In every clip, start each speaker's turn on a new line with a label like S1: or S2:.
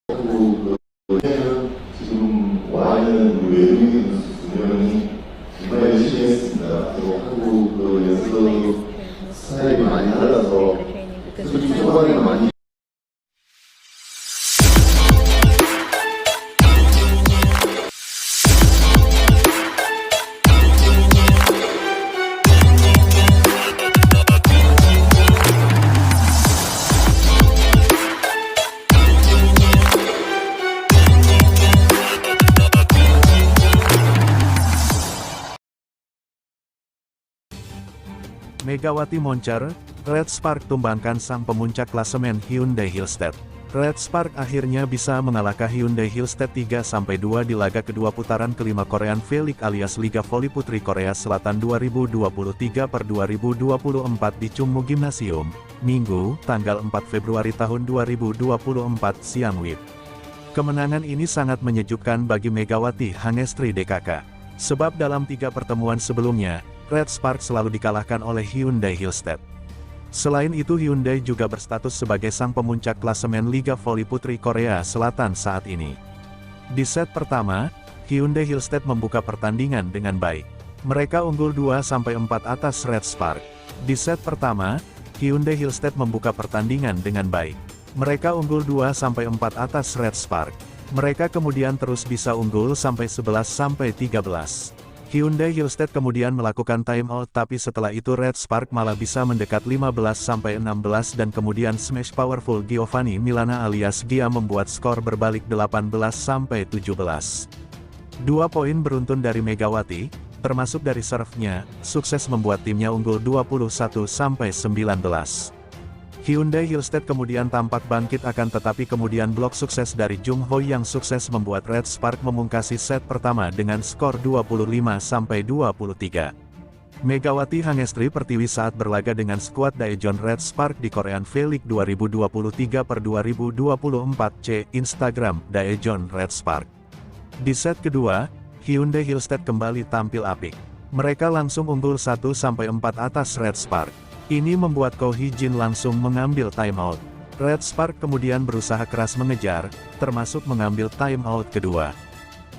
S1: 그 지금 와 있는 그 외국인 선수 두 명이 정말 열심히 했습니다. 또 한국 그 연습 스타일이 많이 달라서 솔직히 초반에는 많이
S2: Megawati moncer, Red Spark tumbangkan sang pemuncak klasemen Hyundai Hillstead. Red Spark akhirnya bisa mengalahkan Hyundai Hillstead 3-2 di laga kedua putaran kelima Korean V-League alias Liga Voli Putri Korea Selatan 2023/2024 di Chungmu Gymnasium, Minggu, tanggal 4 Februari tahun 2024 siang WIB. Kemenangan ini sangat menyejukkan bagi Megawati Hangestri DKK. Sebab dalam 3 pertemuan sebelumnya, Red Spark selalu dikalahkan oleh Hyundai Hillstead. Selain itu Hyundai juga berstatus sebagai sang pemuncak klasemen Liga Voli Putri Korea Selatan saat ini. Di set pertama, Hyundai Hillstead membuka pertandingan dengan baik. Mereka unggul 2-4 atas Red Spark. Di set pertama, Hyundai Hillstead membuka pertandingan dengan baik. Mereka unggul 2-4 atas Red Spark. Mereka kemudian terus bisa unggul sampai 11-13. Hyundai Hillstead kemudian melakukan timeout tapi setelah itu Red Spark malah bisa mendekat 15-16 dan kemudian smash powerful Giovanni Milana alias Gia membuat skor berbalik 18-17. 2 poin beruntun dari Megawati, termasuk dari serve-nya, sukses membuat timnya unggul 21-19. Hyundai Hillstead kemudian tampak bangkit akan tetapi kemudian blok sukses dari Jung Ho yang sukses membuat Red Spark memungkasi set pertama dengan skor 25-23. Megawati Hangestri Pertiwi saat berlaga dengan skuad Daejeon Red Spark di Korean V-League 2023/2024 Instagram Daejeon Red Spark. Di set kedua, Hyundai Hillstead kembali tampil apik. Mereka langsung unggul 1-4 atas Red Spark. Ini membuat Ko Hee-jin langsung mengambil timeout. Red Spark kemudian berusaha keras mengejar, termasuk mengambil timeout kedua.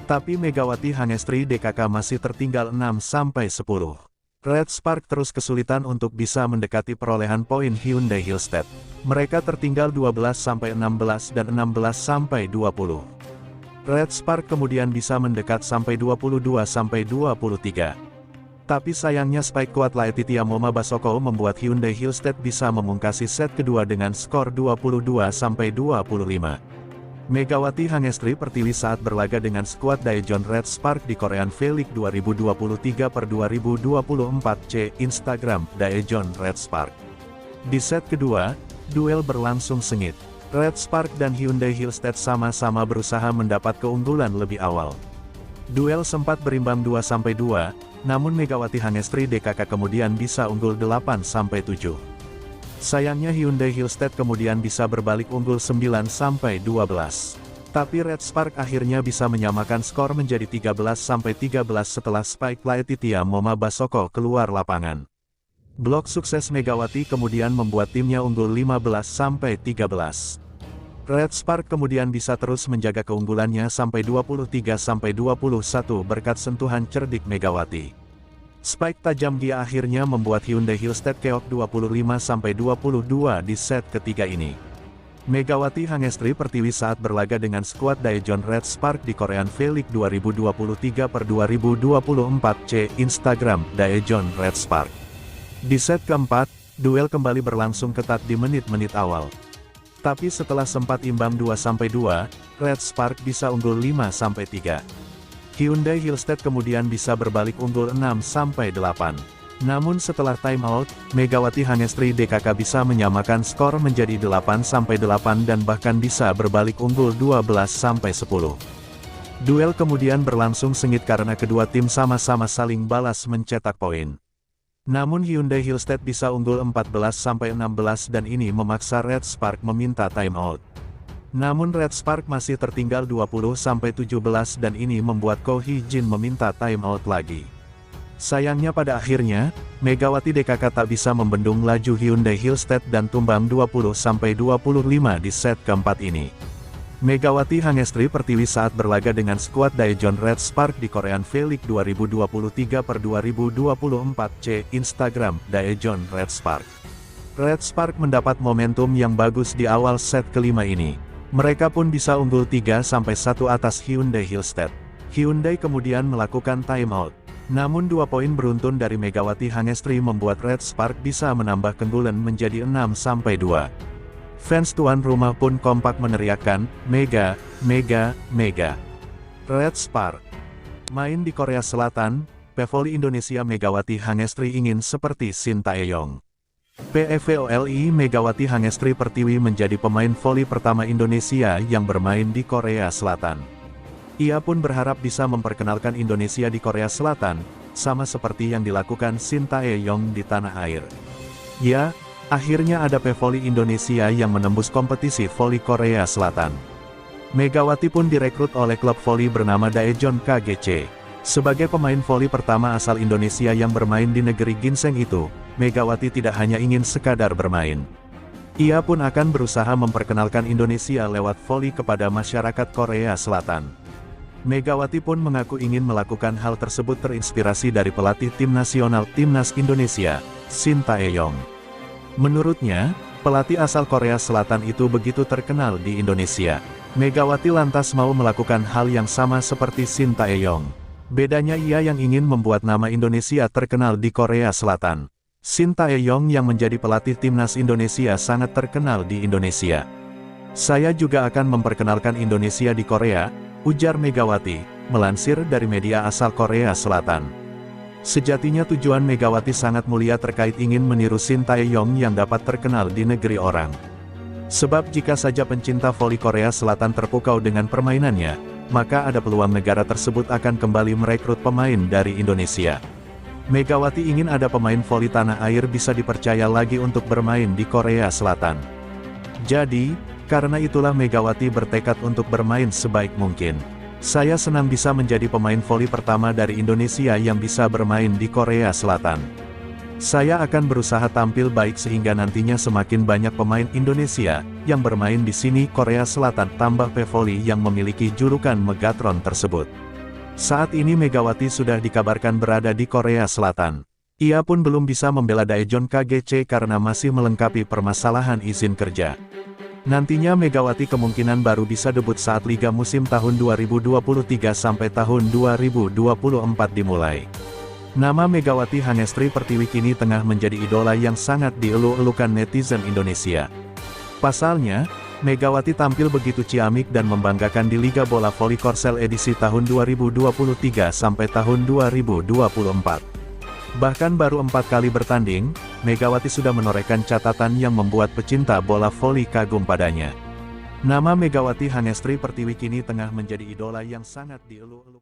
S2: Tapi Megawati Hangestri DKK masih tertinggal 6-10. Red Spark terus kesulitan untuk bisa mendekati perolehan poin Hyundai Hillstead. Mereka tertinggal 12-16 dan 16-20. Red Spark kemudian bisa mendekat sampai 22-23. Tapi sayangnya spike kuat Laetitia Moma Basoko membuat Hyundai Hillstead bisa memungkasi set kedua dengan skor 22-25. Megawati Hangestri Pertiwi saat berlaga dengan skuad Daejeon Red Spark di Korean V-League 2023/2024 Instagram Daejeon Red Spark. Di set kedua, duel berlangsung sengit. Red Spark dan Hyundai Hillstead sama-sama berusaha mendapat keunggulan lebih awal. Duel sempat berimbang 2-2. Namun Megawati Hangestri DKK kemudian bisa unggul 8-7. Sayangnya Hyundai Hillstead kemudian bisa berbalik unggul 9-12. Tapi Red Spark akhirnya bisa menyamakan skor menjadi 13-13 setelah spike Laetitia Moma Basoko keluar lapangan. Blok sukses Megawati kemudian membuat timnya unggul 15-13. Red Spark kemudian bisa terus menjaga keunggulannya sampai 23-21 berkat sentuhan cerdik Megawati. Spike tajam Gia akhirnya membuat Hyundai Hillstead keok 25-22 di set ketiga ini. Megawati Hangestri Pertiwi saat berlaga dengan skuad Daejeon Red Spark di Korean V-League 2023/2024 Instagram Daejeon Red Spark. Di set keempat, duel kembali berlangsung ketat di menit-menit awal. Tapi setelah sempat imbang 2-2, Red Spark bisa unggul 5-3. Hyundai Hillstead kemudian bisa berbalik unggul 6-8. Namun setelah timeout, Megawati Hangestri DKK bisa menyamakan skor menjadi 8-8 dan bahkan bisa berbalik unggul 12-10. Duel kemudian berlangsung sengit karena kedua tim sama-sama saling balas mencetak poin. Namun Hyundai Hillstead bisa unggul 14-16 dan ini memaksa Red Spark meminta timeout. Namun Red Spark masih tertinggal 20-17 dan ini membuat Ko Hee-jin meminta timeout lagi. Sayangnya pada akhirnya, Megawati DKK tak bisa membendung laju Hyundai Hillstead dan tumbang 20-25 di set keempat ini. Megawati Hangestri Pertiwi saat berlaga dengan skuad Daejeon Red Spark di Korean V-League 2023/2024 Instagram, Daejeon Red Spark. Red Spark mendapat momentum yang bagus di awal set kelima ini. Mereka pun bisa unggul 3-1 atas Hyundai Hillstead. Hyundai kemudian melakukan timeout. Namun 2 poin beruntun dari Megawati Hangestri membuat Red Spark bisa menambah keunggulan menjadi 6-2. Fans tuan rumah pun kompak meneriakkan, "Mega, Mega, Mega." Red Spark main di Korea Selatan, pevoli Indonesia Megawati Hangestri ingin seperti Shin Tae-yong. PEVOLI Megawati Hangestri Pertiwi menjadi pemain voli pertama Indonesia yang bermain di Korea Selatan. Ia pun berharap bisa memperkenalkan Indonesia di Korea Selatan, sama seperti yang dilakukan Shin Tae-yong di tanah air. Ya, akhirnya ada pevoli Indonesia yang menembus kompetisi voli Korea Selatan. Megawati pun direkrut oleh klub voli bernama Daejeon KGC. Sebagai pemain voli pertama asal Indonesia yang bermain di negeri ginseng itu, Megawati tidak hanya ingin sekadar bermain. Ia pun akan berusaha memperkenalkan Indonesia lewat voli kepada masyarakat Korea Selatan. Megawati pun mengaku ingin melakukan hal tersebut terinspirasi dari pelatih tim nasional Timnas Indonesia, Shin Tae-yong. Menurutnya, pelatih asal Korea Selatan itu begitu terkenal di Indonesia. Megawati lantas mau melakukan hal yang sama seperti Shin Tae-yong. Bedanya ia yang ingin membuat nama Indonesia terkenal di Korea Selatan. Shin Tae-yong yang menjadi pelatih timnas Indonesia sangat terkenal di Indonesia. "Saya juga akan memperkenalkan Indonesia di Korea," ujar Megawati, melansir dari media asal Korea Selatan. Sejatinya tujuan Megawati sangat mulia terkait ingin meniru Shin Tae-yong yang dapat terkenal di negeri orang. Sebab jika saja pencinta voli Korea Selatan terpukau dengan permainannya, maka ada peluang negara tersebut akan kembali merekrut pemain dari Indonesia. Megawati ingin ada pemain voli tanah air bisa dipercaya lagi untuk bermain di Korea Selatan. Jadi, karena itulah Megawati bertekad untuk bermain sebaik mungkin. "Saya senang bisa menjadi pemain voli pertama dari Indonesia yang bisa bermain di Korea Selatan. Saya akan berusaha tampil baik sehingga nantinya semakin banyak pemain Indonesia yang bermain di sini Korea Selatan," tambah pevoli yang memiliki julukan Megatron tersebut. Saat ini Megawati sudah dikabarkan berada di Korea Selatan. Ia pun belum bisa membela Daejeon KGC karena masih melengkapi permasalahan izin kerja. Nantinya Megawati kemungkinan baru bisa debut saat Liga musim tahun 2023 sampai tahun 2024 dimulai. Nama Megawati Hangestri Pertiwi kini tengah menjadi idola yang sangat dielu-elukan netizen Indonesia. Pasalnya, Megawati tampil begitu ciamik dan membanggakan di Liga Bola Voli Korsel edisi tahun 2023 sampai tahun 2024. Bahkan baru 4 kali bertanding, Megawati sudah menorehkan catatan yang membuat pecinta bola voli kagum padanya. Nama Megawati Hangestri Pertiwi kini tengah menjadi idola yang sangat dielu-elukan.